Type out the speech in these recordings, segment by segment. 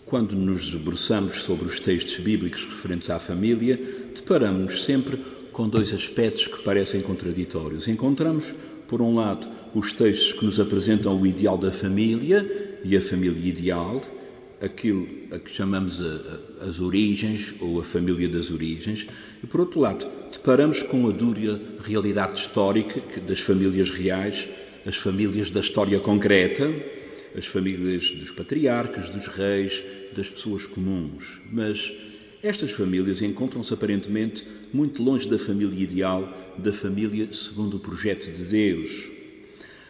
Quando nos debruçamos sobre os textos bíblicos referentes à família, deparamos-nos sempre com dois aspectos que parecem contraditórios. Encontramos, por um lado, os textos que nos apresentam o ideal da família e a família ideal, aquilo a que chamamos as origens ou a família das origens, e, por outro lado, deparamos com a dura realidade histórica das famílias reais, as famílias da história concreta, as famílias dos patriarcas, dos reis, das pessoas comuns. Mas estas famílias encontram-se aparentemente muito longe da família ideal, da família segundo o projeto de Deus.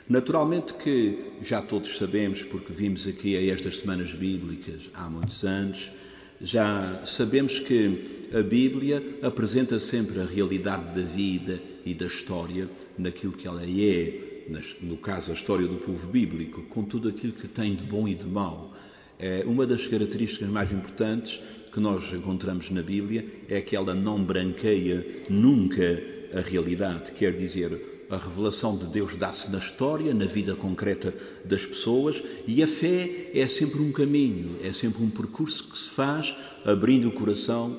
Naturalmente que já todos sabemos, porque vimos aqui a estas semanas bíblicas há muitos anos, já sabemos que a Bíblia apresenta sempre a realidade da vida e da história naquilo que ela é, no caso a história do povo bíblico, com tudo aquilo que tem de bom e de mau. Uma das características mais importantes que nós encontramos na Bíblia é que ela não branqueia nunca a realidade, quer dizer, a revelação de Deus dá-se na história, na vida concreta das pessoas, e a fé é sempre um caminho, é sempre um percurso que se faz abrindo o coração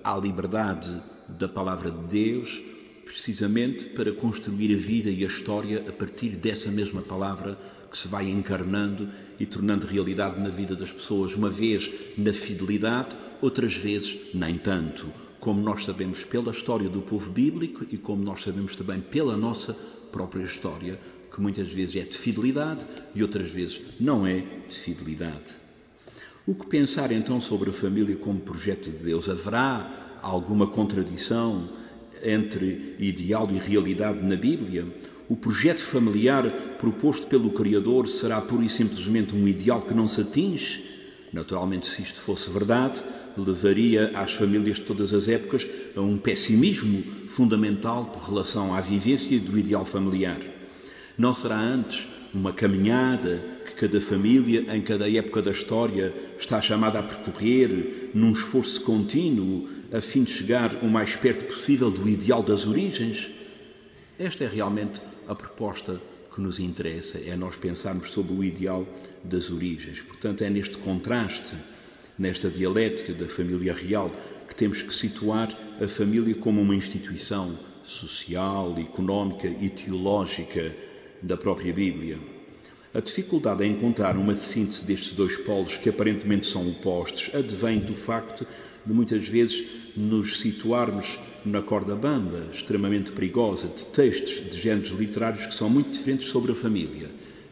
à liberdade da palavra de Deus, precisamente para construir a vida e a história a partir dessa mesma palavra que se vai encarnando e tornando realidade na vida das pessoas, uma vez na fidelidade, outras vezes nem tanto. Como nós sabemos pela história do povo bíblico e como nós sabemos também pela nossa própria história, que muitas vezes é de fidelidade e outras vezes não é de fidelidade. O que pensar então sobre a família como projeto de Deus? Haverá alguma contradição entre ideal e realidade na Bíblia? O projeto familiar proposto pelo Criador será pura e simplesmente um ideal que não se atinge? Naturalmente, se isto fosse verdade, levaria às famílias de todas as épocas a um pessimismo fundamental por relação à vivência do ideal familiar. Não será antes uma caminhada que cada família, em cada época da história, está chamada a percorrer num esforço contínuo a fim de chegar o mais perto possível do ideal das origens? Esta é realmente a proposta que nos interessa, é nós pensarmos sobre o ideal das origens. Portanto, é neste contraste, nesta dialética da família real, que temos que situar a família como uma instituição social, económica e teológica da própria Bíblia. A dificuldade em encontrar uma síntese destes dois polos que aparentemente são opostos advém do facto de muitas vezes nos situarmos na corda bamba, extremamente perigosa, de textos de géneros literários que são muito diferentes sobre a família.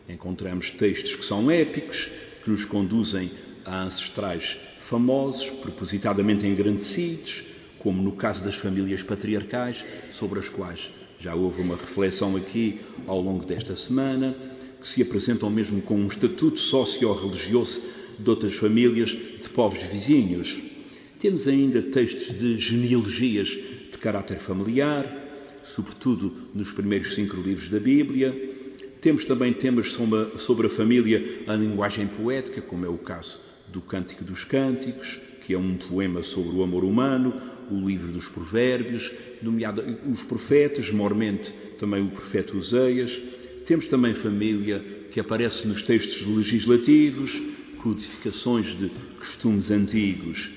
Encontramos textos que são épicos, que nos conduzem a ancestrais famosos, propositadamente engrandecidos, como no caso das famílias patriarcais, sobre as quais já houve uma reflexão aqui ao longo desta semana, que se apresentam mesmo com um estatuto socio-religioso de outras famílias de povos vizinhos. Temos ainda textos de genealogias de caráter familiar, sobretudo nos primeiros 5 livros da Bíblia. Temos também temas sobre a família em linguagem poética, como é o caso do Cântico dos Cânticos, que é um poema sobre o amor humano, o livro dos Provérbios, nomeado os profetas, maiormente também o profeta Oseias. Temos também família que aparece nos textos legislativos, codificações de costumes antigos.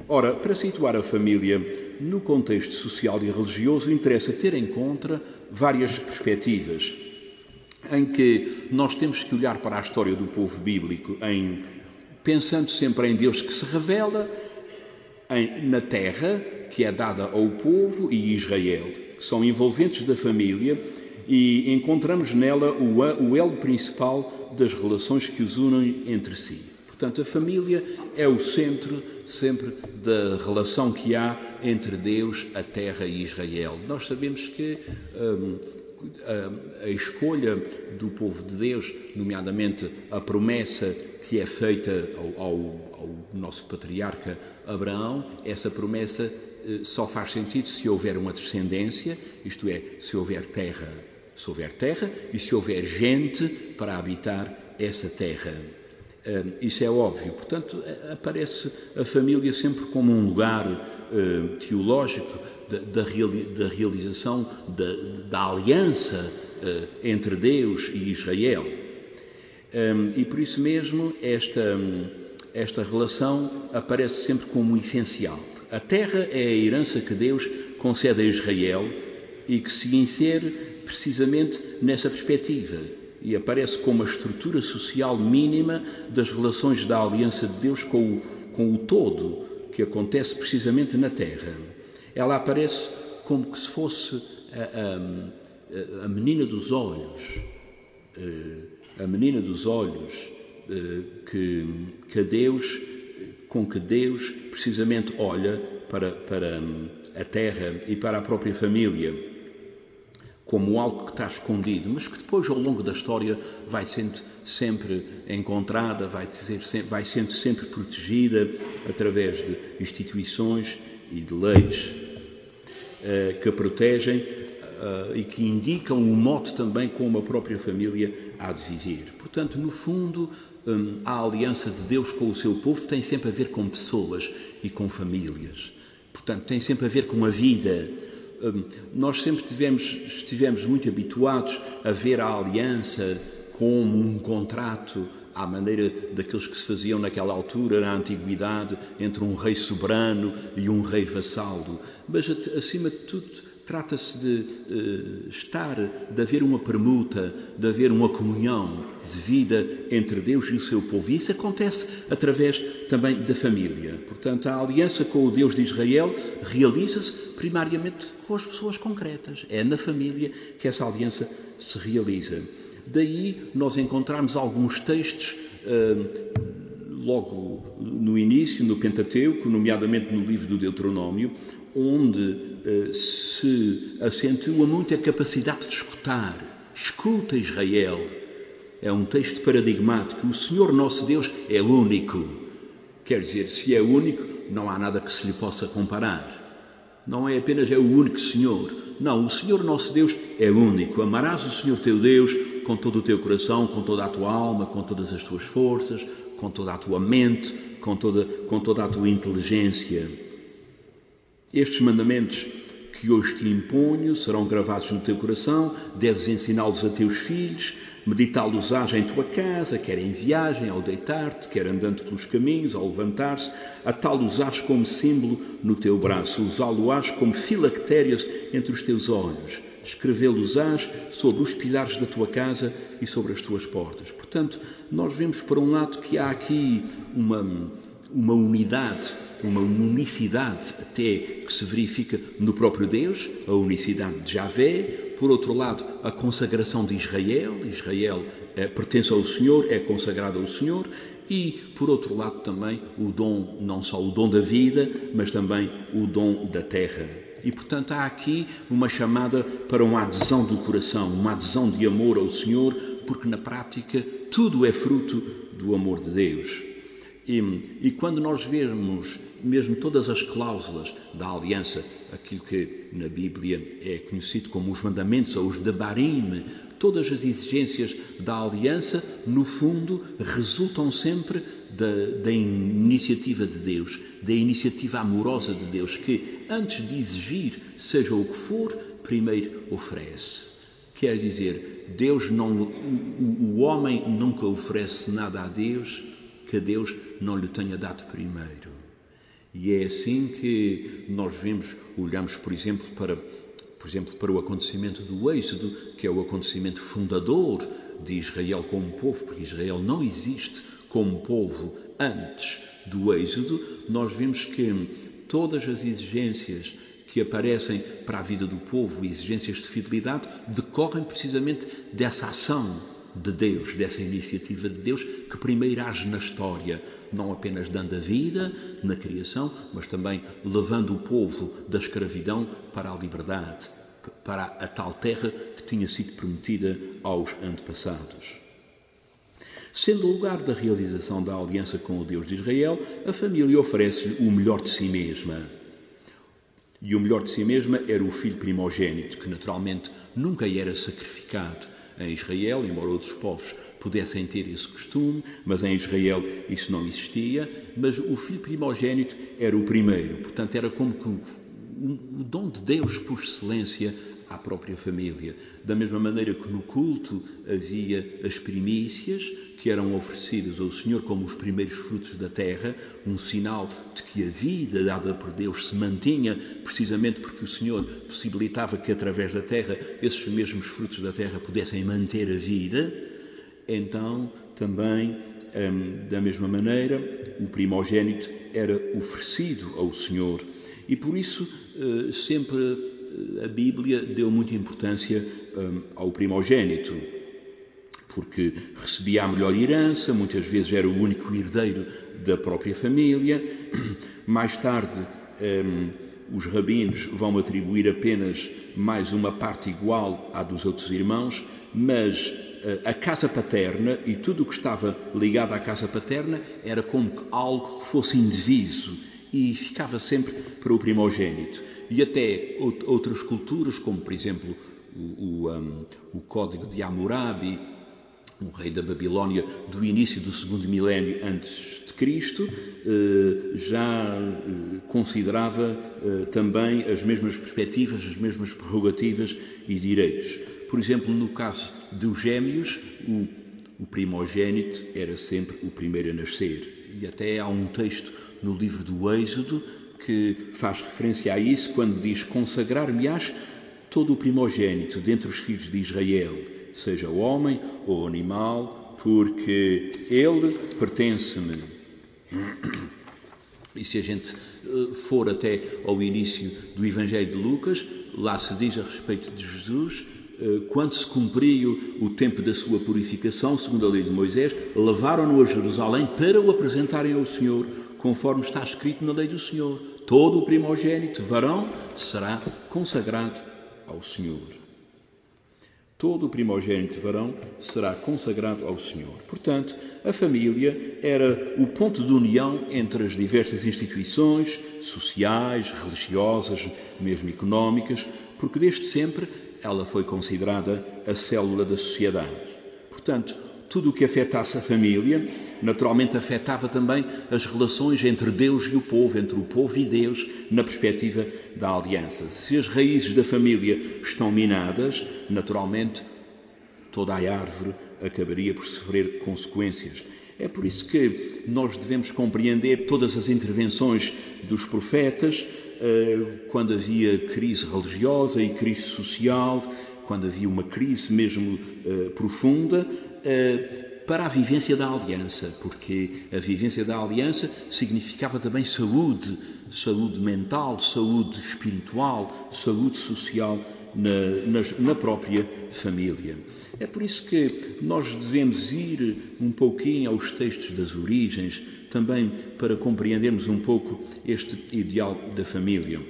Ora, para situar a família no contexto social e religioso, interessa ter em conta várias perspectivas, em que nós temos que olhar para a história do povo bíblico pensando sempre em Deus que se revela na terra, que é dada ao povo, e Israel, que são envolventes da família, e encontramos nela o elo principal das relações que os unem entre si. Portanto, a família é o centro sempre da relação que há entre Deus, a terra e Israel. Nós sabemos que a escolha do povo de Deus, nomeadamente a promessa que é feita ao nosso patriarca Abraão, essa promessa só faz sentido se houver uma descendência, isto é, se houver terra e se houver gente para habitar essa terra. Isso é óbvio. Portanto, aparece a família sempre como um lugar teológico da realização da aliança entre Deus e Israel. E por isso mesmo esta relação aparece sempre como essencial. A terra é a herança que Deus concede a Israel e que se insere precisamente nessa perspectiva e aparece como a estrutura social mínima das relações da aliança de Deus com o todo que acontece precisamente na terra. Ela aparece como que se fosse a menina dos olhos, com que Deus precisamente olha para a terra e para a própria família, como algo que está escondido, mas que depois, ao longo da história, vai sendo sempre encontrada, vai sendo sempre protegida através de instituições e de leis que a protegem e que indicam o modo também como a própria família há de viver. Portanto, no fundo, a aliança de Deus com o seu povo tem sempre a ver com pessoas e com famílias. Portanto, tem sempre a ver com a vida. Nós sempre estivemos muito habituados a ver a aliança como um contrato à maneira daqueles que se faziam naquela altura, na antiguidade, entre um rei soberano e um rei vassalo. Mas, acima de tudo, trata-se de haver uma permuta, de haver uma comunhão de vida entre Deus e o seu povo. E isso acontece através também da família. Portanto, a aliança com o Deus de Israel realiza-se primariamente com as pessoas concretas. É na família que essa aliança se realiza. Daí nós encontramos alguns textos logo no início, no Pentateuco, nomeadamente no livro do Deuteronômio, onde se acentua muito a capacidade de escutar. Escuta, Israel. É um texto paradigmático. O Senhor nosso Deus é único. Quer dizer, se é único, não há nada que se lhe possa comparar. Não é apenas é o único Senhor. Não, o Senhor nosso Deus é único. Amarás o Senhor teu Deus com todo o teu coração, com toda a tua alma, com todas as tuas forças, com toda a tua mente, com toda a tua inteligência. Estes mandamentos que hoje te imponho serão gravados no teu coração, deves ensiná-los a teus filhos, meditá-los-ás em tua casa, quer em viagem, ao deitar-te, quer andando pelos caminhos, ao levantar-se, atá-los-ás como símbolo no teu braço, usá-lo-ás como filactérias entre os teus olhos, escrevê-los-ás sobre os pilares da tua casa e sobre as tuas portas. Portanto, nós vemos, por um lado, que há aqui uma unidade, uma unicidade até que se verifica no próprio Deus, a unicidade de Javé. Por outro lado, a consagração de Israel. Israel pertence ao Senhor, é consagrado ao Senhor. E, por outro lado, também o dom, não só o dom da vida, mas também o dom da terra. E, portanto, há aqui uma chamada para uma adesão do coração, uma adesão de amor ao Senhor, porque, na prática, tudo é fruto do amor de Deus. E quando nós vemos mesmo todas as cláusulas da aliança, aquilo que na Bíblia é conhecido como os mandamentos ou os debarim, todas as exigências da aliança, no fundo, resultam sempre da iniciativa de Deus, da iniciativa amorosa de Deus, que antes de exigir, seja o que for, primeiro oferece. Quer dizer, o homem nunca oferece nada a Deus que Deus não lhe tenha dado primeiro. E é assim que nós olhamos, por exemplo, para o acontecimento do Êxodo, que é o acontecimento fundador de Israel como povo, porque Israel não existe como povo antes do Êxodo. Nós vemos que todas as exigências que aparecem para a vida do povo, exigências de fidelidade, decorrem precisamente dessa ação de Deus, dessa iniciativa de Deus que primeiro age na história, não apenas dando a vida na criação, mas também levando o povo da escravidão para a liberdade, para a tal terra que tinha sido prometida aos antepassados. Sendo o lugar da realização da aliança com o Deus de Israel, a família oferece-lhe o melhor de si mesma. E o melhor de si mesma era o filho primogênito, que naturalmente nunca era sacrificado em Israel, embora outros povos pudessem ter esse costume, mas em Israel isso não existia. Mas o filho primogênito era o primeiro, portanto era como que o dom de Deus por excelência à própria família. Da mesma maneira que no culto havia as primícias, que eram oferecidas ao Senhor como os primeiros frutos da terra, um sinal de que a vida dada por Deus se mantinha, precisamente porque o Senhor possibilitava que através da terra esses mesmos frutos da terra pudessem manter a vida. Então, também, da mesma maneira, o primogênito era oferecido ao Senhor. E por isso, sempre a Bíblia deu muita importância ao primogênito, porque recebia a melhor herança, muitas vezes era o único herdeiro da própria família. Mais tarde, os rabinos vão atribuir apenas mais uma parte igual à dos outros irmãos, mas a casa paterna e tudo o que estava ligado à casa paterna era como algo que fosse indiviso e ficava sempre para o primogênito. E até outras culturas, como por exemplo o Código de Hammurabi, um rei da Babilónia do início do segundo milénio antes de Cristo, já considerava também as mesmas perspectivas, as mesmas prerrogativas e direitos. Por exemplo, no caso dos gêmeos, o primogênito era sempre o primeiro a nascer. E até há um texto no livro do Êxodo que faz referência a isso, quando diz: consagrar-me-ás todo o primogênito dentre os filhos de Israel, seja homem ou animal, porque ele pertence-me. E se a gente for até ao início do Evangelho de Lucas, lá se diz a respeito de Jesus: quando se cumpriu o tempo da sua purificação, segundo a lei de Moisés, levaram-no a Jerusalém para o apresentarem ao Senhor, conforme está escrito na lei do Senhor: todo o primogênito varão será consagrado ao Senhor. Todo o primogênito varão será consagrado ao Senhor. Portanto, a família era o ponto de união entre as diversas instituições sociais, religiosas, mesmo económicas, porque desde sempre ela foi considerada a célula da sociedade. Portanto, tudo o que afetasse a família, naturalmente afetava também as relações entre Deus e o povo, entre o povo e Deus, na perspectiva da aliança. Se as raízes da família estão minadas, naturalmente toda a árvore acabaria por sofrer consequências. É por isso que nós devemos compreender todas as intervenções dos profetas, quando havia crise religiosa e crise social, quando havia uma crise mesmo profunda, para a vivência da aliança, porque a vivência da aliança significava também saúde mental, saúde espiritual, saúde social na própria família. É por isso que nós devemos ir um pouquinho aos textos das origens, também para compreendermos um pouco este ideal da família.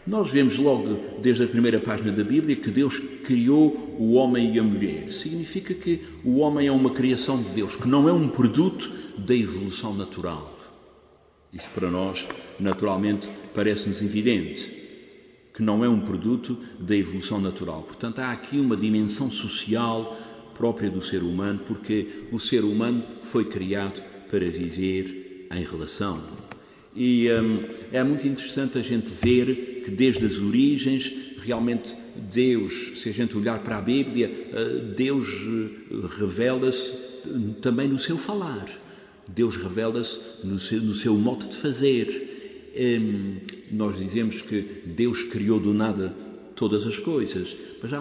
Nós vemos logo, desde a primeira página da Bíblia, que Deus criou o homem e a mulher. Significa que o homem é uma criação de Deus, que não é um produto da evolução natural. Isso para nós, naturalmente, parece-nos evidente, que não é um produto da evolução natural. Portanto, há aqui uma dimensão social própria do ser humano, porque o ser humano foi criado para viver em relação. E é muito interessante a gente ver que desde as origens, realmente Deus, se a gente olhar para a Bíblia, Deus revela-se também no seu falar. Deus revela-se no seu modo de fazer. Nós dizemos que Deus criou do nada todas as coisas, mas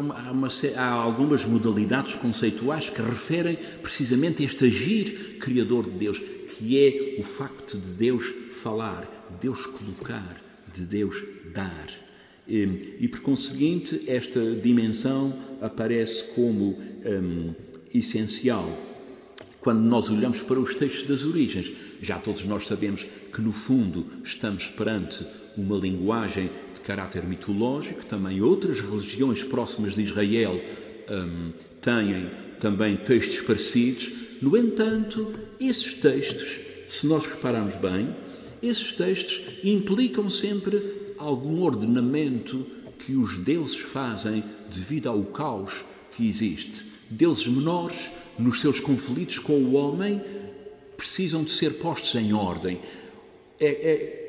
há algumas modalidades conceituais que referem precisamente a este agir criador de Deus, que é o facto de Deus falar, de Deus colocar, de Deus dar. E por conseguinte, esta dimensão aparece como essencial quando nós olhamos para os textos das origens. Já todos nós sabemos que, no fundo, estamos perante uma linguagem de caráter mitológico. Também outras religiões próximas de Israel têm também textos parecidos. No entanto, esses textos, se nós repararmos bem, esses textos implicam sempre algum ordenamento que os deuses fazem devido ao caos que existe. Deuses menores, nos seus conflitos com o homem, precisam de ser postos em ordem.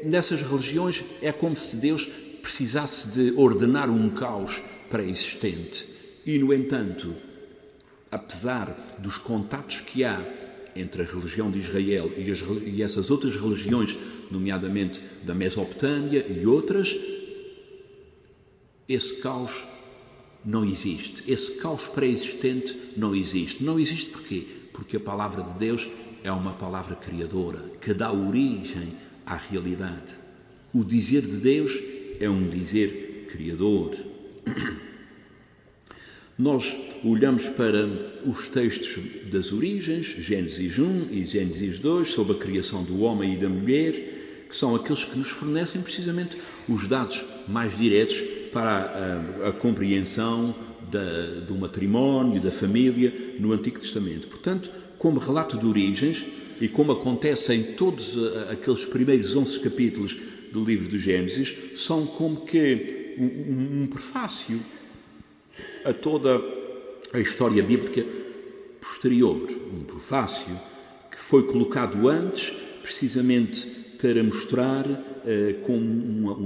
Nessas religiões é como se Deus precisasse de ordenar um caos pré-existente. E, no entanto, apesar dos contatos que há entre a religião de Israel e essas outras religiões, nomeadamente da Mesopotâmia e outras, esse caos não existe. Esse caos pré-existente não existe. Não existe porquê? Porque a palavra de Deus é uma palavra criadora, que dá origem à realidade. O dizer de Deus é um dizer criador. Nós olhamos para os textos das origens, Gênesis 1 e Gênesis 2, sobre a criação do homem e da mulher, que são aqueles que nos fornecem precisamente os dados mais diretos para a compreensão do matrimónio, da família no Antigo Testamento. Portanto, como relato de origens, e como acontece em todos aqueles primeiros 11 capítulos do livro de Gênesis, são como que um prefácio a toda a história bíblica posterior, um prefácio que foi colocado antes, precisamente para mostrar como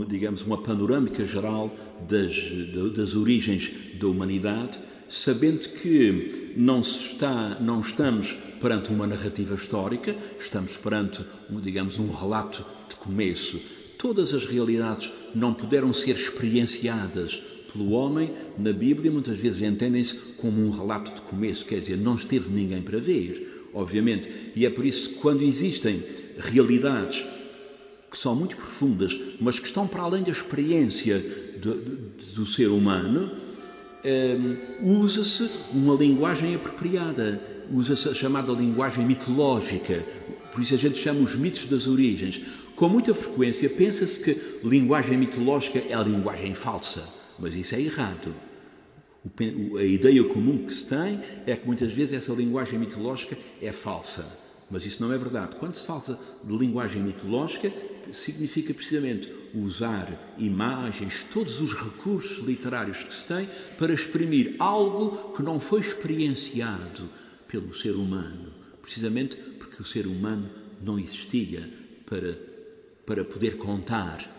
uma panorâmica geral das origens da humanidade, sabendo que não estamos perante uma narrativa histórica, estamos perante um relato de começo. Todas as realidades não puderam ser experienciadas pelo homem na Bíblia, muitas vezes entendem-se como um relato de começo, quer dizer, não esteve ninguém para ver, obviamente. E é por isso que quando existem realidades que são muito profundas, mas que estão para além da experiência do ser humano, usa-se uma linguagem apropriada, usa-se a chamada linguagem mitológica. Por isso a gente chama os mitos das origens. Com muita frequência pensa-se que linguagem mitológica é a linguagem falsa, mas isso é errado. A ideia comum que se tem é que muitas vezes essa linguagem mitológica é falsa, mas isso não é verdade. Quando se fala de linguagem mitológica, significa precisamente usar imagens, todos os recursos literários que se tem para exprimir algo que não foi experienciado pelo ser humano, precisamente porque o ser humano não existia para poder contar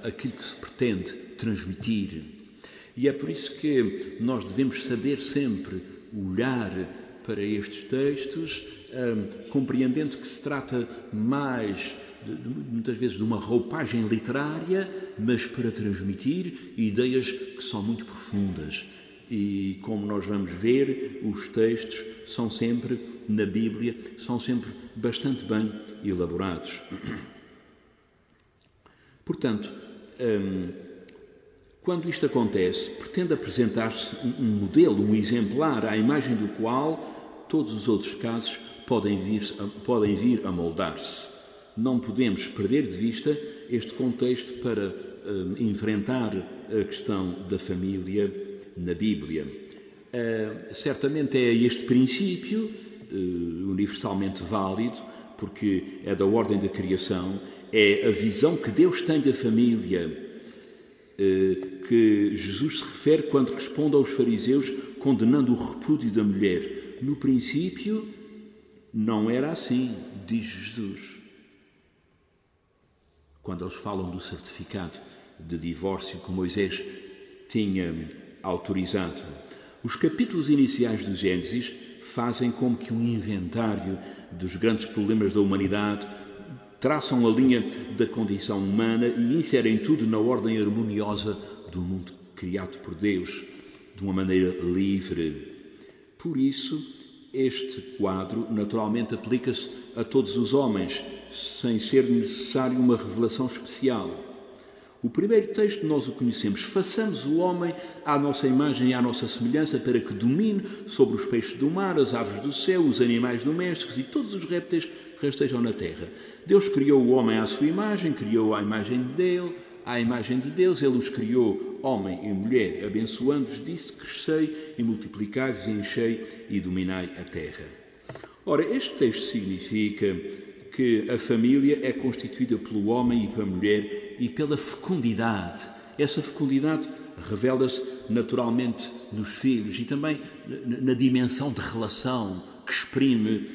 aquilo que se pretende transmitir. E é por isso que nós devemos saber sempre olhar para estes textos, compreendendo que se trata mais, muitas vezes, de uma roupagem literária, mas para transmitir ideias que são muito profundas. E, como nós vamos ver, os textos são sempre, na Bíblia, são sempre bastante bem elaborados. Portanto, quando isto acontece, pretende apresentar-se um modelo, um exemplar, à imagem do qual todos os outros casos podem vir a moldar-se. Não podemos perder de vista este contexto para enfrentar a questão da família na Bíblia. Certamente é este princípio universalmente válido, porque é da ordem da criação, é a visão que Deus tem da família, que Jesus se refere quando responde aos fariseus condenando o repúdio da mulher. No princípio, não era assim, diz Jesus. Quando eles falam do certificado de divórcio que Moisés tinha autorizado. Os capítulos iniciais de Gênesis fazem como que um inventário dos grandes problemas da humanidade, traçam a linha da condição humana e inserem tudo na ordem harmoniosa do mundo criado por Deus, de uma maneira livre. Por isso, este quadro naturalmente aplica-se a todos os homens, sem ser necessário uma revelação especial. O primeiro texto nós o conhecemos: façamos o homem à nossa imagem e à nossa semelhança, para que domine sobre os peixes do mar, as aves do céu, os animais domésticos e todos os répteis que rastejam na terra. Deus criou o homem à sua imagem, criou à imagem dele, à imagem de Deus, ele os criou, homem e mulher, abençoando-os, disse: crescei e multiplicai-vos e enchei e dominai a terra. Ora, este texto significa que a família é constituída pelo homem e pela mulher e pela fecundidade. Essa fecundidade revela-se naturalmente nos filhos e também na dimensão de relação que exprime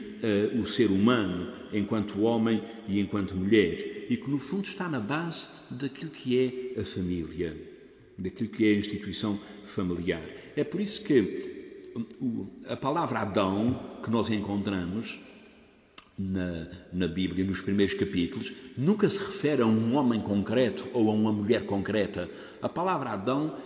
o ser humano enquanto homem e enquanto mulher, e que no fundo está na base daquilo que é a família. daquilo que é a instituição familiar. É por isso que a palavra Adão, que nós encontramos na Bíblia, nos primeiros capítulos, nunca se refere a um homem concreto ou a uma mulher concreta. A palavra Adão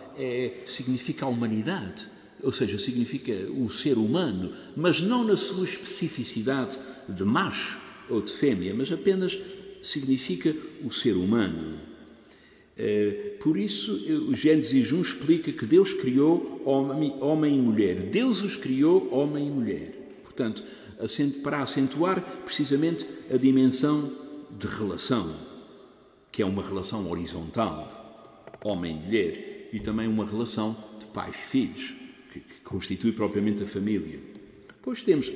significa a humanidade, ou seja, significa o ser humano, mas não na sua especificidade de macho ou de fêmea, mas apenas significa o ser humano. Por isso, o Gênesis 1 explica que Deus criou homem e mulher. Deus os criou homem e mulher. Portanto, para acentuar precisamente a dimensão de relação, que é uma relação horizontal, homem e mulher, e também uma relação de pais-filhos, que constitui propriamente a família. Depois temos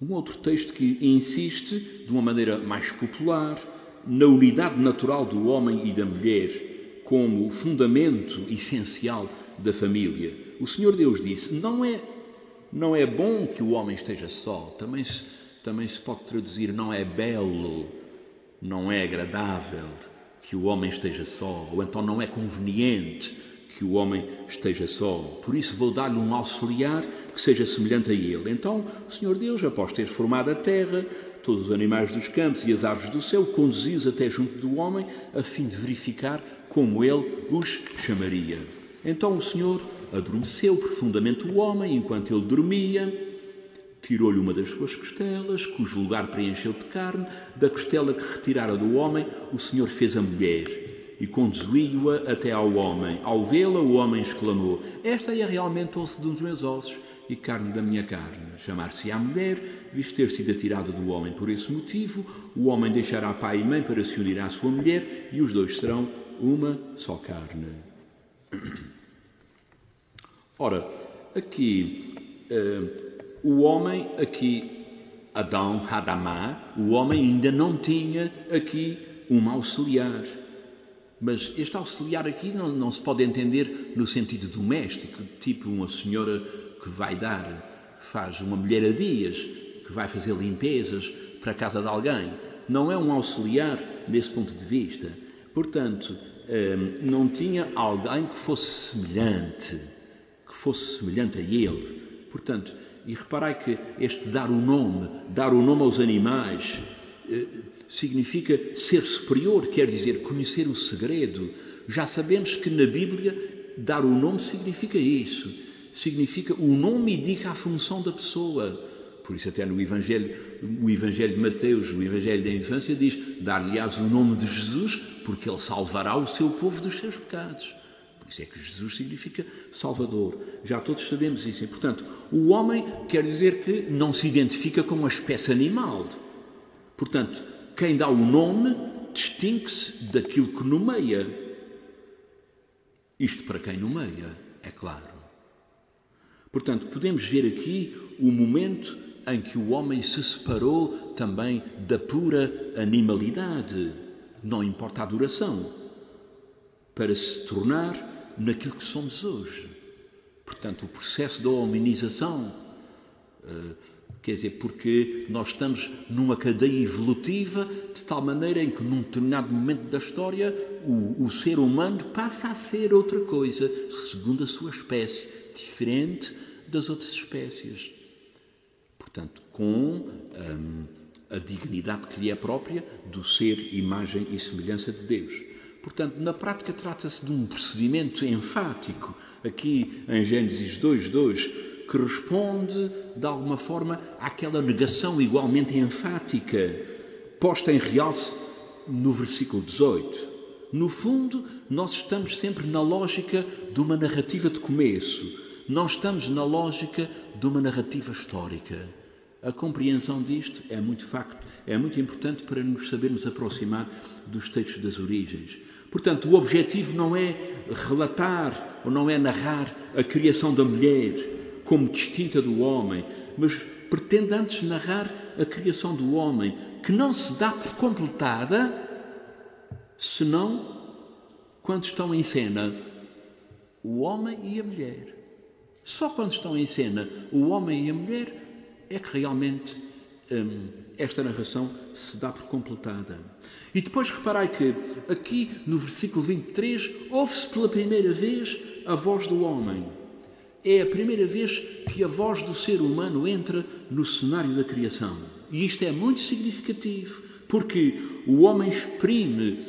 um outro texto que insiste, de uma maneira mais popular, na unidade natural do homem e da mulher como fundamento essencial da família. O Senhor Deus disse, não é bom que o homem esteja só. Também se pode traduzir, não é belo, não é agradável que o homem esteja só, ou então não é conveniente que o homem esteja só. Por isso vou dar-lhe um auxiliar que seja semelhante a ele. Então o Senhor Deus, após ter formado a terra, todos os animais dos campos e as aves do céu, conduziu-os até junto do homem, a fim de verificar como ele os chamaria. Então o Senhor adormeceu profundamente o homem enquanto ele dormia, tirou-lhe uma das suas costelas, cujo lugar preencheu de carne. Da costela que retirara do homem, o Senhor fez a mulher e conduziu-a até ao homem. Ao vê-la, o homem exclamou, esta é realmente osso dos meus ossos e carne da minha carne. Chamar-se-á mulher, visto ter sido atirada do homem. Por esse motivo, o homem deixará pai e mãe para se unir à sua mulher, e os dois serão uma só carne. Ora, aqui, o homem, Adão, Hadamá, o homem ainda não tinha aqui um auxiliar. Mas este auxiliar aqui não se pode entender no sentido doméstico, tipo uma senhora que faz uma mulher a dias, que vai fazer limpezas para a casa de alguém. Não é um auxiliar desse ponto de vista. Portanto, não tinha alguém que fosse semelhante a ele. Portanto, e reparai que este dar o nome aos animais, significa ser superior, quer dizer conhecer o segredo. Já sabemos que na Bíblia dar o nome significa isso. Significa o nome indica a função da pessoa. Por isso até no Evangelho de Mateus, o Evangelho da infância diz, dar-lhe-ás o nome de Jesus, porque ele salvará o seu povo dos seus pecados. Por isso é que Jesus significa Salvador. Já todos sabemos isso. E, portanto, o homem quer dizer que não se identifica com uma espécie animal. Portanto, quem dá o nome distingue-se daquilo que nomeia. Isto para quem nomeia, é claro. Portanto, podemos ver aqui o momento em que o homem se separou também da pura animalidade, não importa a duração, para se tornar naquilo que somos hoje. Portanto, o processo da hominização, quer dizer, porque nós estamos numa cadeia evolutiva de tal maneira em que num determinado momento da história o ser humano passa a ser outra coisa, segundo a sua espécie, diferente das outras espécies. Portanto, com a dignidade que lhe é própria do ser imagem e semelhança de Deus. Portanto, na prática trata-se de um procedimento enfático, aqui em Gênesis 2:2, que responde, de alguma forma, àquela negação igualmente enfática, posta em realce no versículo 18. No fundo, nós estamos sempre na lógica de uma narrativa de começo. Nós estamos na lógica de uma narrativa histórica. A compreensão disto é muito importante para nos sabermos aproximar dos textos das origens. Portanto, o objetivo não é relatar ou não é narrar a criação da mulher como distinta do homem, mas pretende antes narrar a criação do homem, que não se dá por completada senão quando estão em cena o homem e a mulher. Só quando estão em cena o homem e a mulher é que realmente esta narração se dá por completada. E depois reparai que aqui no versículo 23 ouve-se pela primeira vez a voz do homem. É a primeira vez que a voz do ser humano entra no cenário da criação. E isto é muito significativo, porque o homem exprime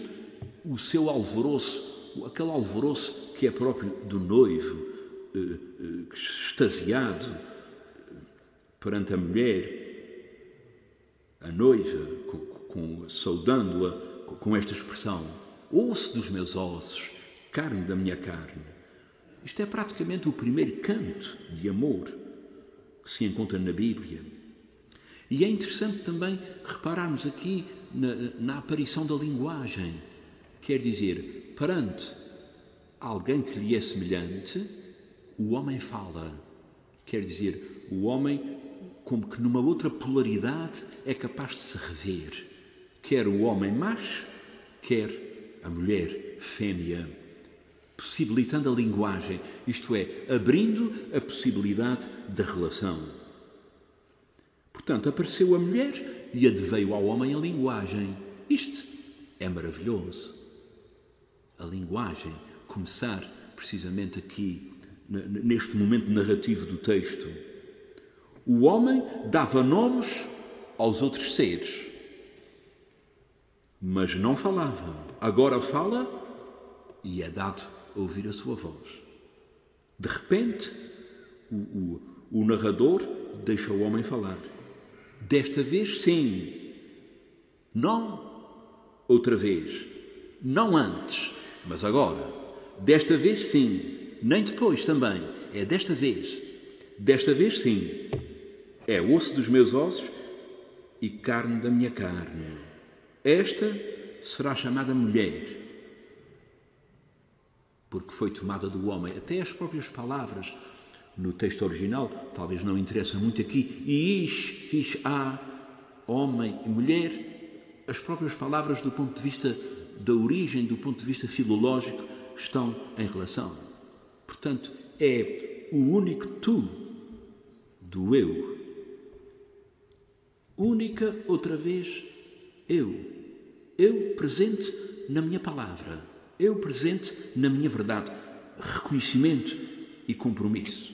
o seu alvoroço, aquele alvoroço que é próprio do noivo, extasiado perante a mulher, a noiva, saudando-a com esta expressão: osso dos meus ossos, carne da minha carne. Isto é praticamente o primeiro canto de amor que se encontra na Bíblia. E é interessante também repararmos aqui na aparição da linguagem. Quer dizer, perante alguém que lhe é semelhante, o homem fala. Quer dizer, o homem, como que numa outra polaridade, é capaz de se rever. Quer o homem macho, quer a mulher fêmea, possibilitando a linguagem, isto é, abrindo a possibilidade da relação. Portanto, apareceu a mulher e adveio ao homem a linguagem. Isto é maravilhoso. A linguagem, começar precisamente aqui, neste momento narrativo do texto. O homem dava nomes aos outros seres, mas não falava. Agora fala e é dado a ouvir a sua voz. De repente, o narrador deixa o homem falar. Desta vez, sim. Não outra vez. Não antes, mas agora. Desta vez, sim. Nem depois também. É desta vez. Desta vez, sim. É osso dos meus ossos e carne da minha carne. Esta será chamada mulher, porque foi tomada do homem. Até as próprias palavras no texto original, talvez não interessa muito aqui, ish-a, homem e mulher, as próprias palavras do ponto de vista da origem, do ponto de vista filológico, estão em relação. Portanto, é o único tu do eu. Única, outra vez, eu. Eu presente na minha palavra. Eu presente na minha verdade. Reconhecimento e compromisso.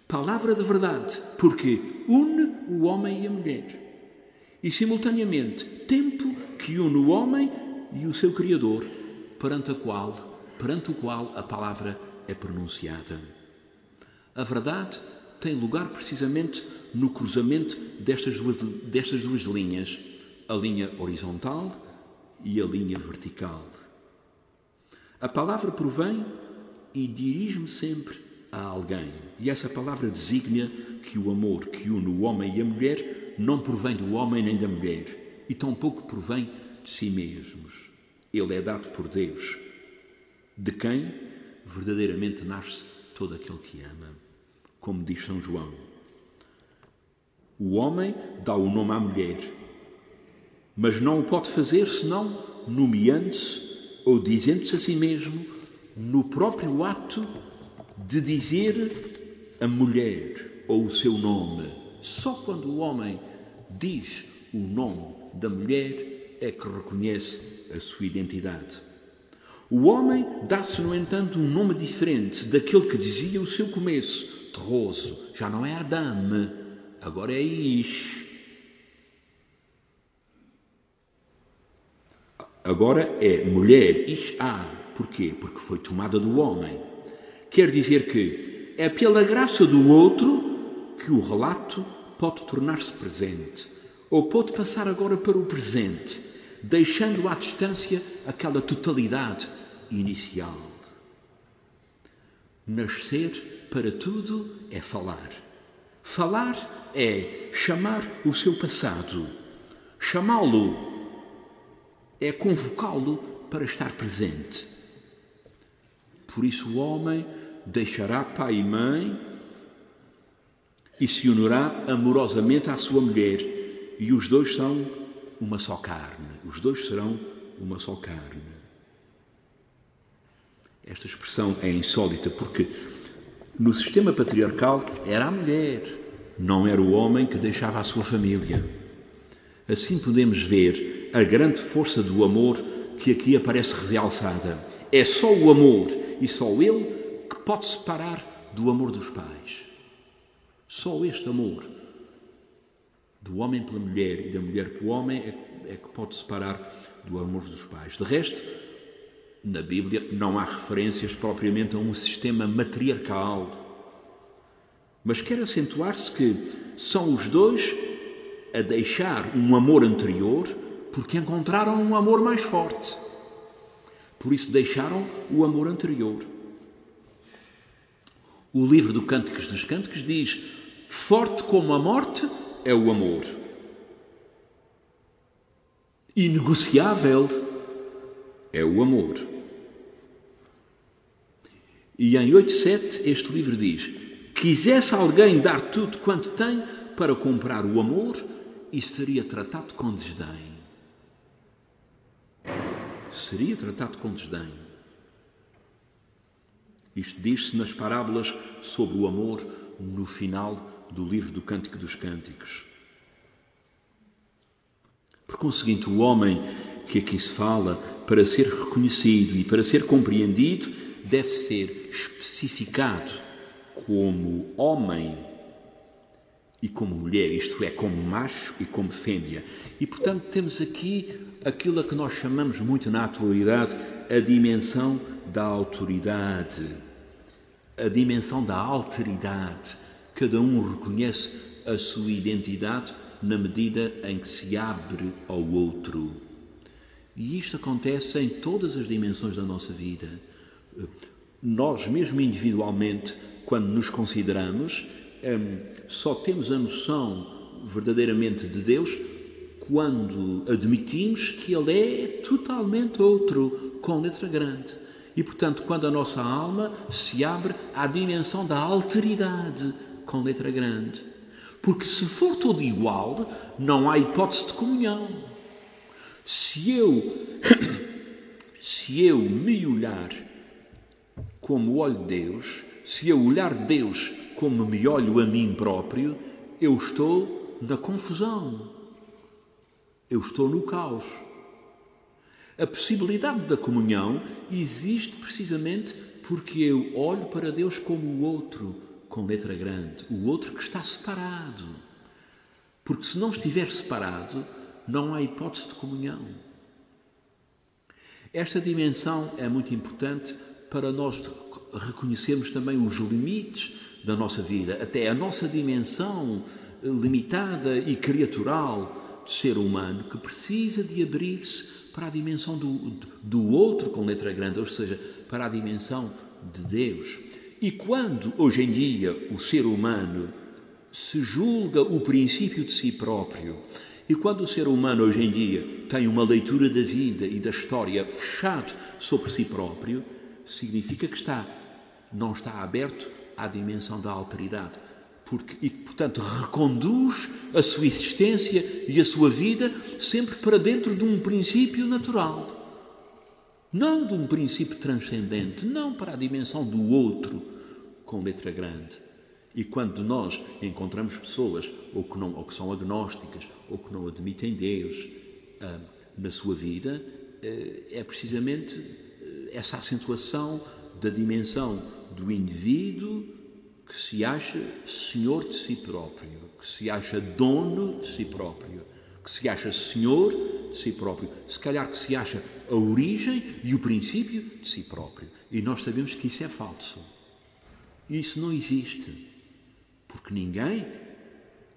Palavra de verdade, porque une o homem e a mulher. E, simultaneamente, tempo que une o homem e o seu Criador, perante o qual a palavra é pronunciada. A verdade tem lugar precisamente no cruzamento destas duas linhas, a linha horizontal e a linha vertical. A palavra provém e dirige-me sempre a alguém. E essa palavra designa que o amor que une o homem e a mulher não provém do homem nem da mulher e tampouco provém de si mesmos. Ele é dado por Deus, de quem verdadeiramente nasce todo aquele que ama. Como diz São João, o homem dá o nome à mulher, mas não o pode fazer senão nomeando-se ou dizendo-se a si mesmo no próprio ato de dizer a mulher ou o seu nome. Só quando o homem diz o nome da mulher é que reconhece a sua identidade. O homem dá-se, no entanto, um nome diferente daquele que dizia o seu começo, terroso. Já não é Adão, agora é Ish. Agora é mulher, Ish-a. Porquê? Porque foi tomada do homem. Quer dizer que é pela graça do outro que o relato pode tornar-se presente, ou pode passar agora para o presente, deixando à distância aquela totalidade inicial. Nascer para tudo é falar. Falar é chamar o seu passado. Chamá-lo é convocá-lo para estar presente. Por isso o homem deixará pai e mãe e se unirá amorosamente à sua mulher, e os dois são uma só carne. Os dois serão uma só carne. Esta expressão é insólita porque no sistema patriarcal era a mulher, não era o homem que deixava a sua família. Assim podemos ver a grande força do amor que aqui aparece realçada. É só o amor e só ele que pode separar do amor dos pais. Só este amor do homem pela mulher e da mulher pelo homem é que pode separar do amor dos pais. De resto, na Bíblia não há referências propriamente a um sistema matriarcal, mas quer acentuar-se que são os dois a deixar um amor anterior porque encontraram um amor mais forte. Por isso deixaram o amor anterior. O livro do Cânticos dos Cânticos diz: forte como a morte é o amor. Inegociável é o amor. E em 8:7 este livro diz: quisesse alguém dar tudo quanto tem para comprar o amor, isso seria tratado com desdém. Seria tratado com desdém. Isto diz-se nas parábolas sobre o amor no final do livro do Cântico dos Cânticos. Por conseguinte, o homem que aqui se fala, para ser reconhecido e para ser compreendido, deve ser especificado como homem e como mulher, isto é, como macho e como fêmea. E, portanto, temos aqui aquilo a que nós chamamos muito na atualidade a dimensão da autoridade, a dimensão da alteridade. Cada um reconhece a sua identidade na medida em que se abre ao outro. E isto acontece em todas as dimensões da nossa vida. Nós, mesmo individualmente, quando nos consideramos, só temos a noção verdadeiramente de Deus quando admitimos que Ele é totalmente outro, com letra grande. E, portanto, quando a nossa alma se abre à dimensão da alteridade, com letra grande. Porque se for tudo igual, não há hipótese de comunhão. Se eu me olhar como olho Deus, se eu olhar Deus como me olho a mim próprio, eu estou na confusão. Eu estou no caos. A possibilidade da comunhão existe precisamente porque eu olho para Deus como o outro, com letra grande, o outro que está separado. Porque se não estiver separado, não há hipótese de comunhão. Esta dimensão é muito importante para nós reconhecermos também os limites da nossa vida, até a nossa dimensão limitada e criatural de ser humano, que precisa de abrir-se para a dimensão do outro com letra grande, ou seja, para a dimensão de Deus. E quando, hoje em dia, o ser humano se julga o princípio de si próprio, e quando o ser humano, hoje em dia, tem uma leitura da vida e da história fechado sobre si próprio, significa que não está aberto à dimensão da alteridade. E, portanto, reconduz a sua existência e a sua vida sempre para dentro de um princípio natural. Não de um princípio transcendente, não para a dimensão do outro, com letra grande. E quando nós encontramos pessoas ou que são agnósticas ou que não admitem Deus na sua vida, é precisamente essa acentuação da dimensão do indivíduo que se acha senhor de si próprio, que se acha dono de si próprio, que se acha senhor de si próprio, se calhar que se acha a origem e o princípio de si próprio. E nós sabemos que isso é falso. Isso não existe. Porque ninguém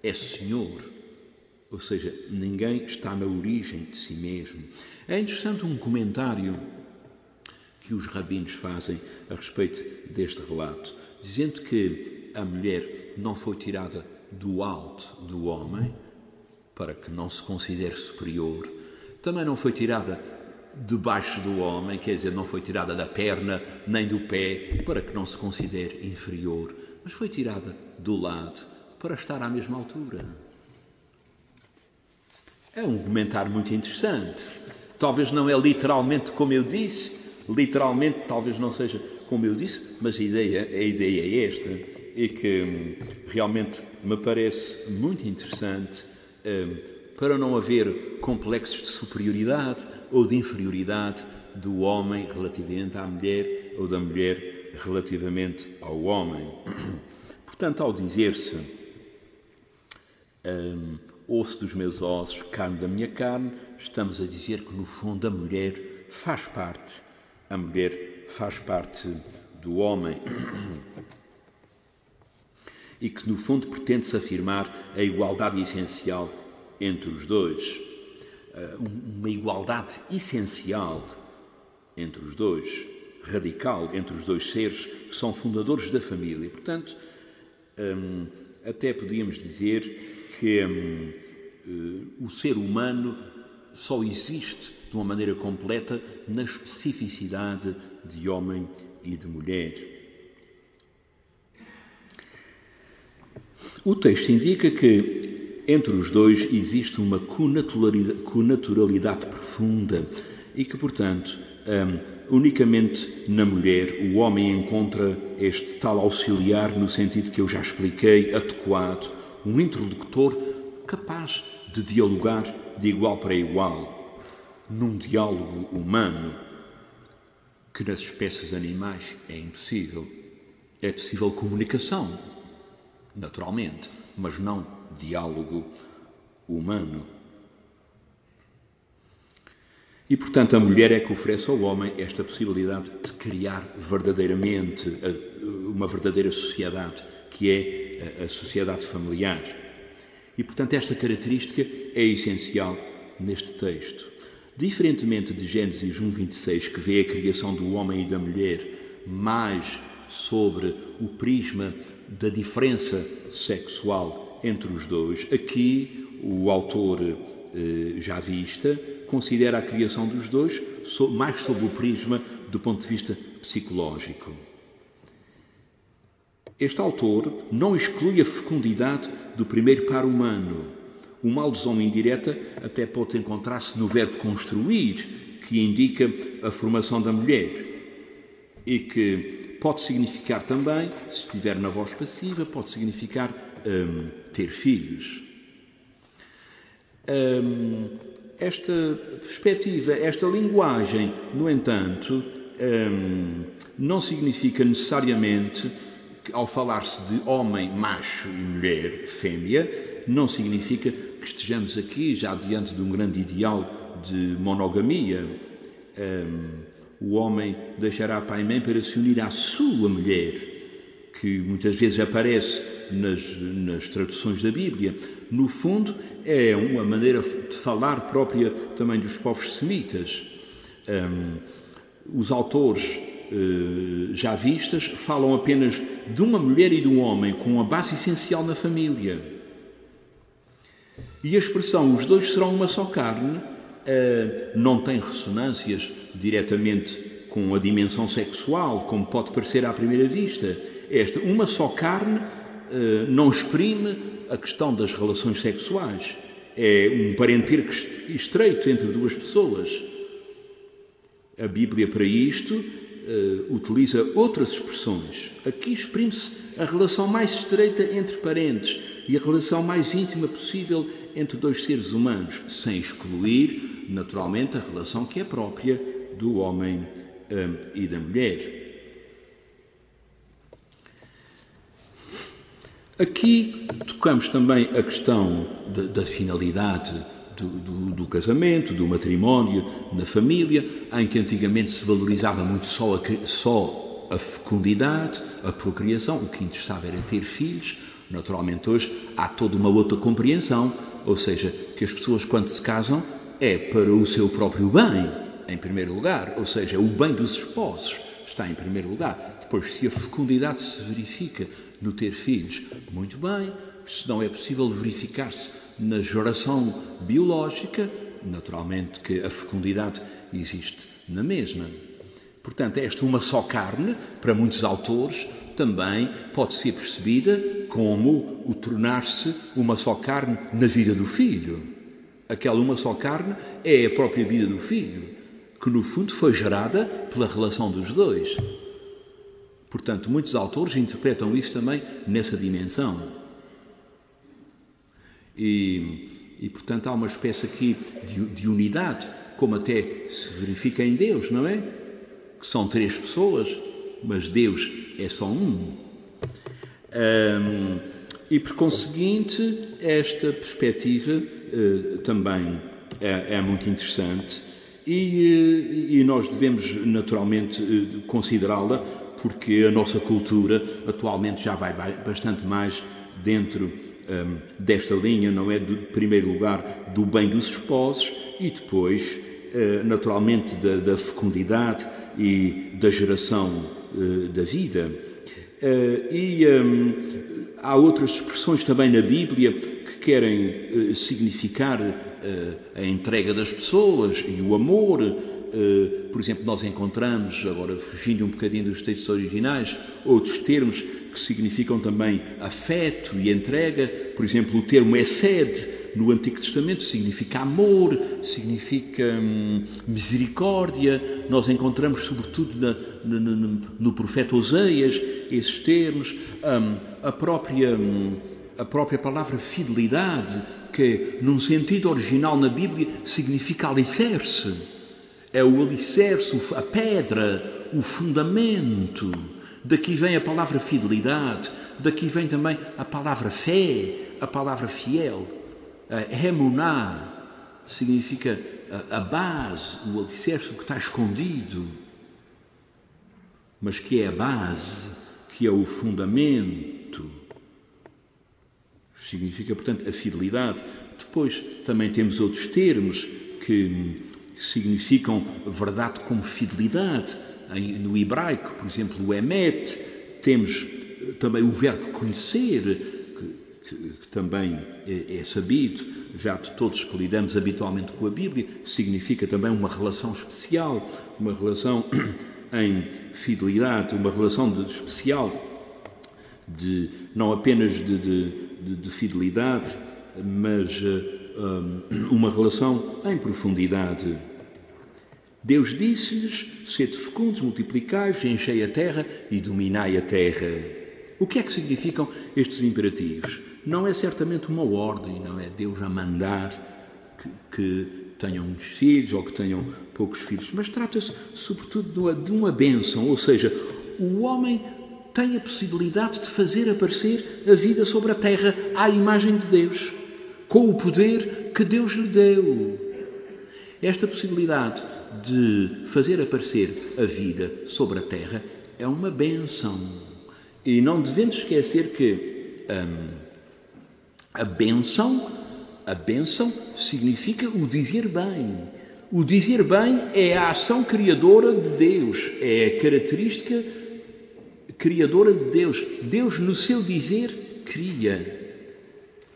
é senhor, ou seja, ninguém está na origem de si mesmo. É interessante um comentário que os rabinos fazem a respeito deste relato, dizendo que a mulher não foi tirada do alto do homem para que não se considere superior, também não foi tirada debaixo do homem, quer dizer, não foi tirada da perna nem do pé para que não se considere inferior, mas foi tirada do lado para estar à mesma altura. É um comentário muito interessante. Talvez não é literalmente como eu disse, literalmente talvez não seja como eu disse, mas a ideia é esta, e que realmente me parece muito interessante para não haver complexos de superioridade ou de inferioridade do homem relativamente à mulher ou da mulher relativamente ao homem. Portanto, ao dizer-se osso dos meus ossos, carne da minha carne, estamos a dizer que, no fundo, a mulher faz parte do homem e que, no fundo, pretende-se afirmar a igualdade essencial entre os dois. Uma igualdade essencial entre os dois, radical entre os dois seres que são fundadores da família. Portanto, até podíamos dizer que o ser humano só existe de uma maneira completa na especificidade de homem e de mulher. O texto indica que entre os dois existe uma connaturalidade profunda e que, portanto, unicamente na mulher o homem encontra este tal auxiliar, no sentido que eu já expliquei, adequado, um interlocutor capaz de dialogar de igual para igual, num diálogo humano, que nas espécies animais é impossível. É possível comunicação, naturalmente, mas não diálogo humano. E, portanto, a mulher é que oferece ao homem esta possibilidade de criar verdadeiramente uma verdadeira sociedade, que é a sociedade familiar. E, portanto, esta característica é essencial neste texto. Diferentemente de Gênesis 1:26, que vê a criação do homem e da mulher mais sobre o prisma da diferença sexual entre os dois, aqui o autor javista considera a criação dos dois mais sob o prisma do ponto de vista psicológico. Este autor não exclui a fecundidade do primeiro par humano. Uma alusão indireta até pode encontrar-se no verbo construir, que indica a formação da mulher e que pode significar também, se estiver na voz passiva, pode significar ter filhos. Esta perspectiva, esta linguagem, no entanto, não significa necessariamente que, ao falar-se de homem, macho e mulher, fêmea, não significa que estejamos aqui já diante de um grande ideal de monogamia. O homem deixará pai e mãe para se unir à sua mulher, que muitas vezes aparece nas traduções da Bíblia. No fundo, é uma maneira de falar própria também dos povos semitas. Os autores javistas falam apenas de uma mulher e de um homem com a base essencial na família. E a expressão "os dois serão uma só carne" não tem ressonâncias diretamente com a dimensão sexual, como pode parecer à primeira vista. Esta "uma só carne" não exprime a questão das relações sexuais. É um parentesco estreito entre duas pessoas. A Bíblia, para isto, utiliza outras expressões. Aqui exprime-se a relação mais estreita entre parentes e a relação mais íntima possível entre dois seres humanos, sem excluir, naturalmente, a relação que é própria do homem e da mulher. Aqui tocamos também a questão da finalidade do casamento, do matrimónio, na família, em que antigamente se valorizava muito só a fecundidade, a procriação, o que interessava era ter filhos. Naturalmente hoje há toda uma outra compreensão, ou seja, que as pessoas quando se casam é para o seu próprio bem, em primeiro lugar, ou seja, o bem dos esposos está em primeiro lugar. Depois, se a fecundidade se verifica no ter filhos, muito bem. Se não é possível verificar-se na geração biológica, naturalmente que a fecundidade existe na mesma. Portanto, esta "uma só carne", para muitos autores, também pode ser percebida como o tornar-se uma só carne na vida do filho. Aquela uma só carne é a própria vida do filho, que no fundo foi gerada pela relação dos dois. Portanto, muitos autores interpretam isso também nessa dimensão. E E, portanto, há uma espécie aqui de unidade, como até se verifica em Deus, não é? Que são 3 pessoas, mas Deus é só um. E, por conseguinte, esta perspectiva também é muito interessante e nós devemos, naturalmente, considerá-la, porque a nossa cultura atualmente já vai bastante mais dentro desta linha, não é? De primeiro lugar, do bem dos esposos e depois, naturalmente, da fecundidade e da geração da vida. Há outras expressões também na Bíblia que querem significar a entrega das pessoas e o amor. Por exemplo, nós encontramos, agora fugindo um bocadinho dos textos originais, outros termos que significam também afeto e entrega. Por exemplo, o termo hesed no Antigo Testamento significa amor, significa misericórdia. Nós encontramos, sobretudo, no profeta Oseias, esses termos. A própria palavra fidelidade, que, num sentido original na Bíblia, significa alicerce. É o alicerce, a pedra, o fundamento. Daqui vem a palavra fidelidade, daqui vem também a palavra fé, a palavra fiel. Emuná significa a base, o alicerce, o que está escondido, mas que é a base, que é o fundamento. Significa, portanto, a fidelidade. Depois também temos outros termos que significam verdade como fidelidade. No hebraico, por exemplo, o emet. Temos também o verbo conhecer, que também é sabido, já de todos que lidamos habitualmente com a Bíblia, significa também uma relação especial, uma relação em fidelidade, uma relação especial, não apenas de fidelidade, mas uma relação em profundidade. Deus disse-lhes: sede fecundos, multiplicai-vos, enchei a terra e dominai a terra. O que é que significam estes imperativos? Não é certamente uma ordem, não é Deus a mandar que tenham muitos filhos ou que tenham poucos filhos, mas trata-se sobretudo de uma bênção, ou seja, o homem tem a possibilidade de fazer aparecer a vida sobre a terra à imagem de Deus, com o poder que Deus lhe deu. Esta possibilidade de fazer aparecer a vida sobre a terra é uma bênção. E não devemos esquecer que a bênção significa o dizer bem. O dizer bem é a ação criadora de Deus, é a característica criadora de Deus. Deus, no seu dizer, cria.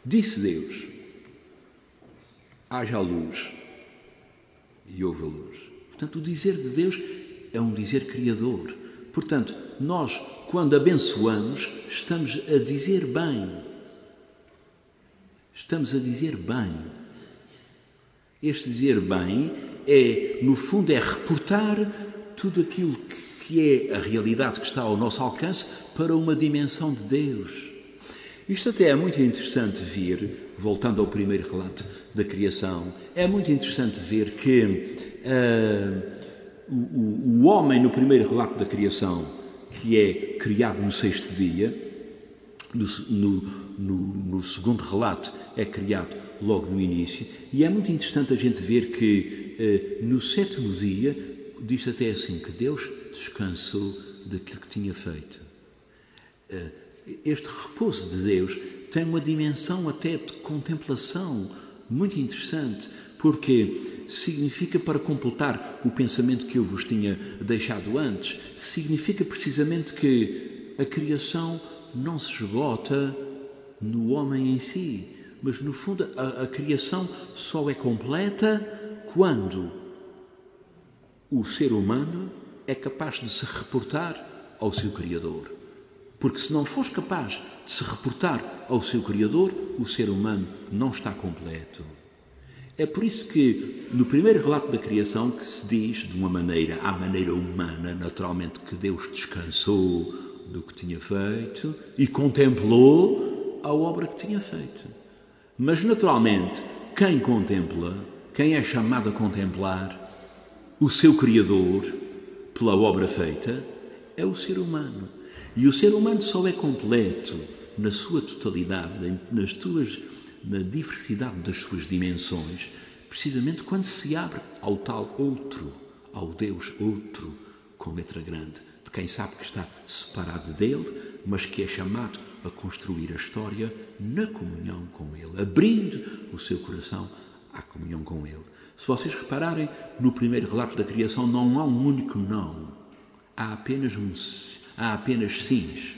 Disse Deus: haja luz, e houve a luz. Portanto, o dizer de Deus é um dizer criador. Portanto, nós, quando abençoamos, estamos a dizer bem. Estamos a dizer bem. Este dizer bem no fundo, é reportar tudo aquilo que é a realidade que está ao nosso alcance para uma dimensão de Deus. Isto até é muito interessante ver, voltando ao primeiro relato da criação, é muito interessante ver que o homem no primeiro relato da criação, que é criado no 6º dia, no segundo relato é criado logo no início, e é muito interessante a gente ver que no 7º dia, diz até assim, que Deus descansou daquilo que tinha feito. Este repouso de Deus tem uma dimensão até de contemplação muito interessante, porque significa, para completar o pensamento que eu vos tinha deixado antes, significa precisamente que a criação não se esgota no homem em si, mas no fundo a criação só é completa quando o ser humano é capaz de se reportar ao seu Criador. Porque se não fores capaz de se reportar ao seu Criador, o ser humano não está completo. É por isso que no primeiro relato da criação que se diz de uma maneira, à maneira humana, naturalmente, que Deus descansou do que tinha feito e contemplou a obra que tinha feito. Mas naturalmente, quem contempla, quem é chamado a contemplar o seu Criador pela obra feita, é o ser humano. E o ser humano só é completo na sua totalidade, na diversidade das suas dimensões, precisamente quando se abre ao tal outro, ao Deus outro, com letra grande, de quem sabe que está separado dele, mas que é chamado a construir a história na comunhão com ele, abrindo o seu coração à comunhão com ele. Se vocês repararem, no primeiro relato da criação não há um único não, há apenas sims.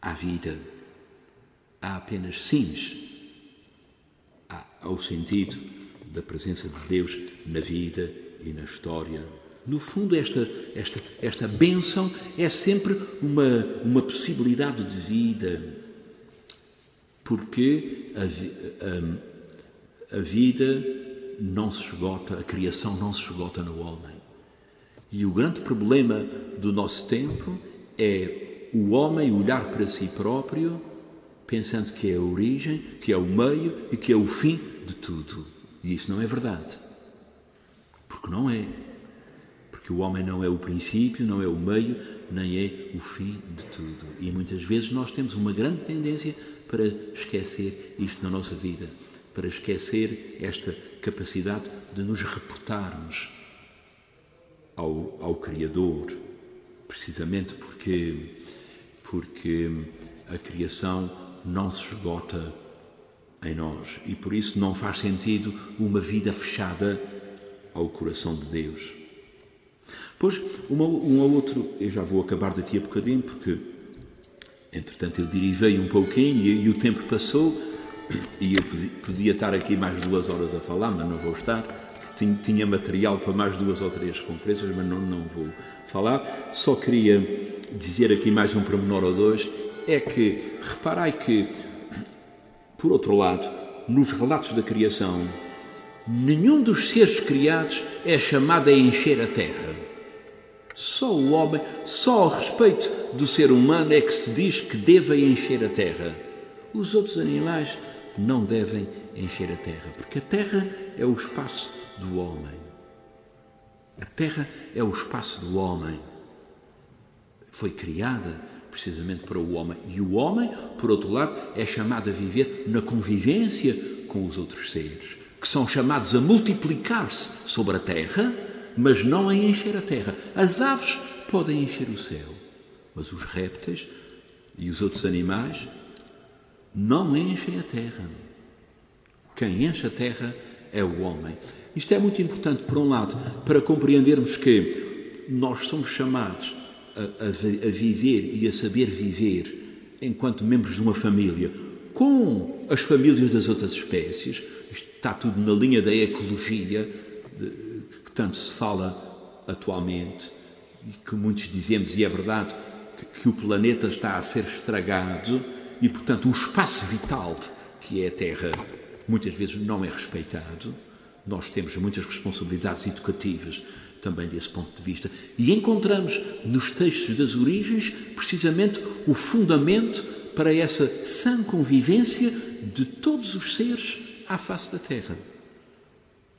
Há vida, há apenas sims. Ao sentido da presença de Deus na vida e na história. No fundo, esta bênção é sempre uma possibilidade de vida, porque a vida não se esgota, a criação não se esgota no homem. E o grande problema do nosso tempo é o homem olhar para si próprio, pensando que é a origem, que é o meio e que é o fim de tudo. E isso não é verdade. Porque não é. Porque o homem não é o princípio, não é o meio, nem é o fim de tudo. E muitas vezes nós temos uma grande tendência para esquecer isto na nossa vida, para esquecer esta capacidade de nos reportarmos ao Criador, precisamente porque a criação não se esgota em nós e por isso não faz sentido uma vida fechada ao coração de Deus. Pois, um outro, eu já vou acabar daqui a bocadinho, porque entretanto eu derivei um pouquinho e o tempo passou e eu podia estar aqui mais 2 horas a falar, mas não vou estar. Tinha material para mais 2 ou 3 conferências, mas não vou falar. Só queria dizer aqui mais um pormenor ou dois, é que reparai que, por outro lado, nos relatos da criação, nenhum dos seres criados é chamado a encher a terra. Só o homem, só a respeito do ser humano é que se diz que deve encher a terra. Os outros animais não devem encher a terra, porque a terra é o espaço do homem. A terra é o espaço do homem. Foi criada precisamente para o homem. E o homem, por outro lado, é chamado a viver na convivência com os outros seres, que são chamados a multiplicar-se sobre a terra, mas não a encher a terra. As aves podem encher o céu, mas os répteis e os outros animais não enchem a terra. Quem enche a terra é o homem. Isto é muito importante, por um lado, para compreendermos que nós somos chamados a viver e a saber viver enquanto membros de uma família com as famílias das outras espécies. Isto está tudo na linha da ecologia, que tanto se fala atualmente e que muitos dizemos, e é verdade, que o planeta está a ser estragado e, portanto, o espaço vital que é a Terra muitas vezes não é respeitado. Nós temos muitas responsabilidades educativas também desse ponto de vista. E encontramos nos textos das origens precisamente o fundamento para essa sã convivência de todos os seres à face da Terra.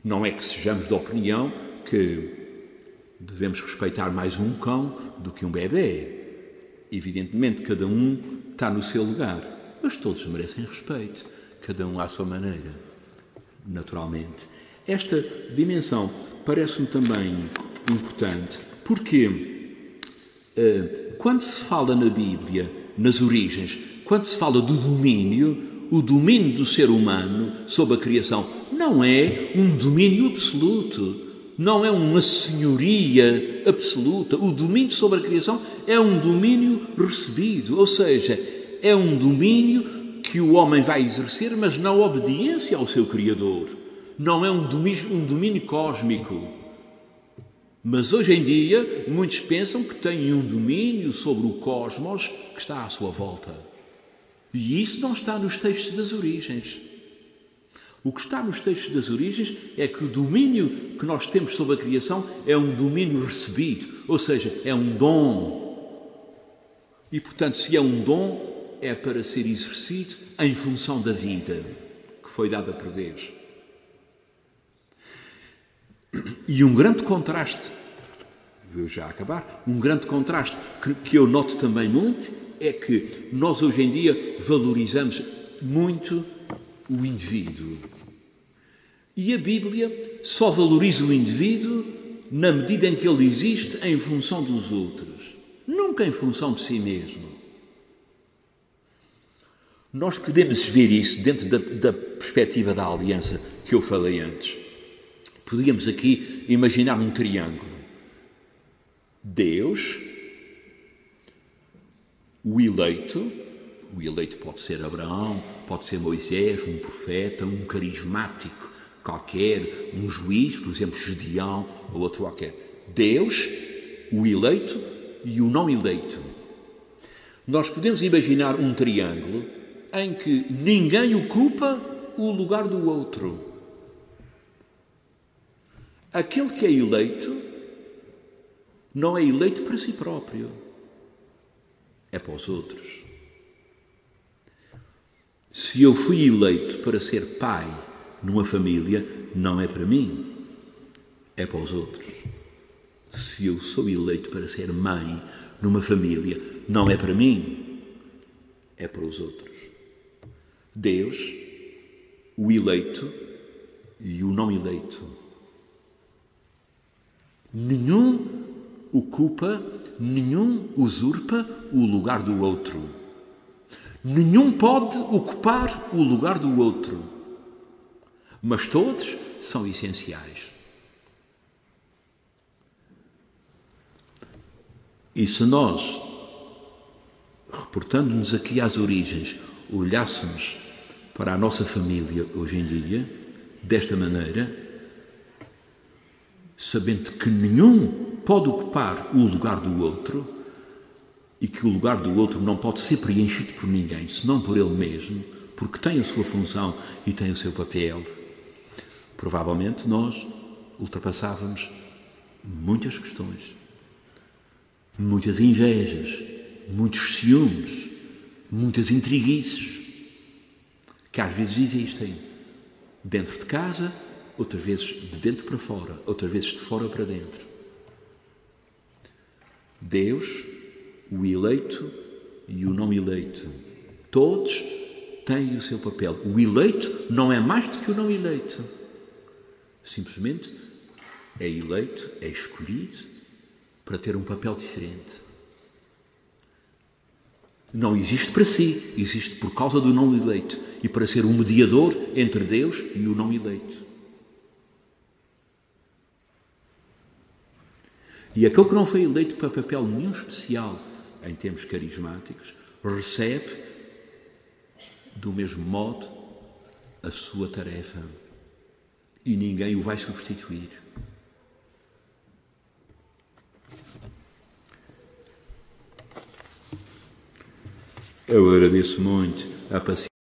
Não é que sejamos de opinião que devemos respeitar mais um cão do que um bebê. Evidentemente, cada um está no seu lugar, mas todos merecem respeito, cada um à sua maneira, naturalmente. Esta dimensão parece-me também importante, porque quando se fala na Bíblia, nas origens, quando se fala do domínio, o domínio do ser humano sobre a criação não é um domínio absoluto, não é uma senhoria absoluta. O domínio sobre a criação é um domínio recebido, ou seja, é um domínio que o homem vai exercer, mas na obediência ao seu Criador. Não é um domínio cósmico. Mas hoje em dia, muitos pensam que têm um domínio sobre o cosmos que está à sua volta. E isso não está nos textos das origens. O que está nos textos das origens é que o domínio que nós temos sobre a criação é um domínio recebido, ou seja, é um dom. E, portanto, se é um dom, é para ser exercido em função da vida. que foi dada por Deus. E um grande contraste, vou já acabar, um grande contraste que eu noto também muito é que nós hoje em dia valorizamos muito o indivíduo. E a Bíblia só valoriza o indivíduo na medida em que ele existe em função dos outros, nunca em função de si mesmo. Nós podemos ver isso dentro da perspectiva da aliança que eu falei antes. Podíamos aqui imaginar um triângulo. Deus, o eleito pode ser Abraão, pode ser Moisés, um profeta, um carismático qualquer, um juiz, por exemplo, Gedeão ou outro qualquer. Deus, o eleito e o não eleito. Nós podemos imaginar um triângulo em que ninguém ocupa o lugar do outro. Aquele que é eleito não é eleito para si próprio, é para os outros. Se eu fui eleito para ser pai numa família, não é para mim, é para os outros. Se eu sou eleito para ser mãe numa família, não é para mim, é para os outros. Deus, o eleito e o não eleito. Nenhum ocupa, nenhum usurpa o lugar do outro. Nenhum pode ocupar o lugar do outro. Mas todos são essenciais. E se nós, reportando-nos aqui às origens, olhássemos para a nossa família hoje em dia, desta maneira, sabendo que nenhum pode ocupar o lugar do outro e que o lugar do outro não pode ser preenchido por ninguém, senão por ele mesmo, porque tem a sua função e tem o seu papel, provavelmente nós ultrapassávamos muitas questões, muitas invejas, muitos ciúmes, muitas intriguices, que às vezes existem dentro de casa, outras vezes de dentro para fora, outras vezes de fora para dentro. Deus, o eleito e o não eleito, todos têm o seu papel. O eleito não é mais do que o não eleito. Simplesmente é eleito, é escolhido para ter um papel diferente. Não existe para si, existe por causa do não eleito e para ser um mediador entre Deus e o não eleito. E aquele que não foi eleito para papel nenhum especial em termos carismáticos, recebe do mesmo modo a sua tarefa e ninguém o vai substituir. Eu agradeço muito a paciência